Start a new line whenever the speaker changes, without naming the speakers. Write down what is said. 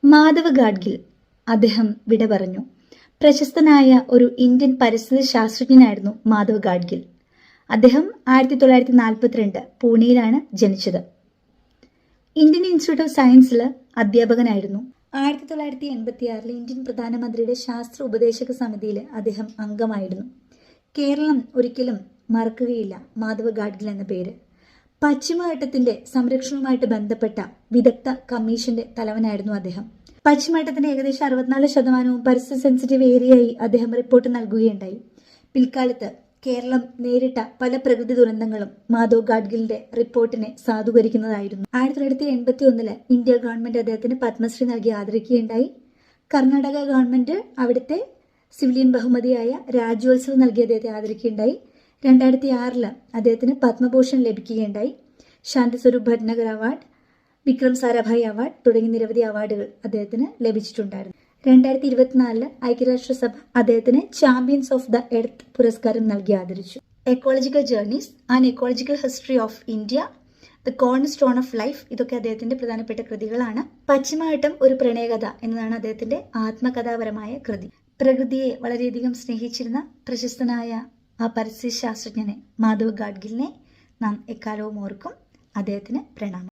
മാധവ് ഗാഡ്ഗിൽ അദ്ദേഹം വിട പറഞ്ഞു. പ്രശസ്തനായ ഒരു ഇന്ത്യൻ പരിസ്ഥിതി ശാസ്ത്രജ്ഞനായിരുന്നു മാധവ് ഗാഡ്ഗിൽ. അദ്ദേഹം 1942 പൂനെയിലാണ് ജനിച്ചത്. ഇന്ത്യൻ ഇൻസ്റ്റിറ്റ്യൂട്ട് ഓഫ് സയൻസിൽ അധ്യാപകനായിരുന്നു. 1986 ഇന്ത്യൻ പ്രധാനമന്ത്രിയുടെ ശാസ്ത്ര ഉപദേശക സമിതിയിൽ അദ്ദേഹം അംഗമായിരുന്നു. കേരളം ഒരിക്കലും മറക്കുകയില്ല മാധവ് ഗാഡ്ഗിൽ എന്ന പേര്. പശ്ചിമഘട്ടത്തിന്റെ സംരക്ഷണവുമായിട്ട് ബന്ധപ്പെട്ട വിദഗ്ധ കമ്മീഷന്റെ തലവനായിരുന്നു അദ്ദേഹം. പശ്ചിമഘട്ടത്തിന്റെ ഏകദേശം 64% പരിസ്ഥിതി സെൻസിറ്റീവ് ഏരിയയായി അദ്ദേഹം റിപ്പോർട്ട് നൽകുകയുണ്ടായി. പിൽക്കാലത്ത് കേരളം നേരിട്ട പല പ്രകൃതി ദുരന്തങ്ങളും മാധവ് ഗാഡ്ഗിലിന്റെ റിപ്പോർട്ടിനെ സാധൂകരിക്കുന്നതായിരുന്നു. 1981 ഇന്ത്യ ഗവൺമെന്റ് അദ്ദേഹത്തിന് പത്മശ്രീ നൽകി ആദരിക്കുകയുണ്ടായി. കർണാടക ഗവൺമെന്റ് അവിടുത്തെ സിവിലിയൻ ബഹുമതിയായ രാജ്യോത്സവം നൽകി അദ്ദേഹത്തെ ആദരിക്കുകയുണ്ടായി. 2006 അദ്ദേഹത്തിന് പത്മഭൂഷൺ ലഭിക്കുകയുണ്ടായി. ശാന്തി സ്വരൂപ് ഭട്നഗർ അവാർഡ്, വിക്രം സാരാഭായ് അവാർഡ് തുടങ്ങി നിരവധി അവാർഡുകൾ അദ്ദേഹത്തിന് ലഭിച്ചിട്ടുണ്ടായിരുന്നു. 2024 ഐക്യരാഷ്ട്രസഭ അദ്ദേഹത്തിന് ചാമ്പ്യൻസ് ഓഫ് ദ എർത്ത് പുരസ്കാരം നൽകി ആദരിച്ചു. Ecological journeys and ecological history of India, the corner stone of life, ഇതൊക്കെ അദ്ദേഹത്തിന്റെ പ്രധാനപ്പെട്ട കൃതികളാണ്. പശ്ചിമഘട്ടം ഒരു പ്രണയകഥ എന്നതാണ് അദ്ദേഹത്തിന്റെ ആത്മകഥാപരമായ കൃതി. പ്രകൃതിയെ വളരെയധികം സ്നേഹിച്ചിരുന്ന പ്രശസ്തനായ ആ പരിസ്ഥിതി ശാസ്ത്രജ്ഞനെ മാധവ് ഗാഡ്ഗിലിനെ നാം എക്കാലവും ഓർക്കും. അദ്ദേഹത്തിന് പ്രണാമം.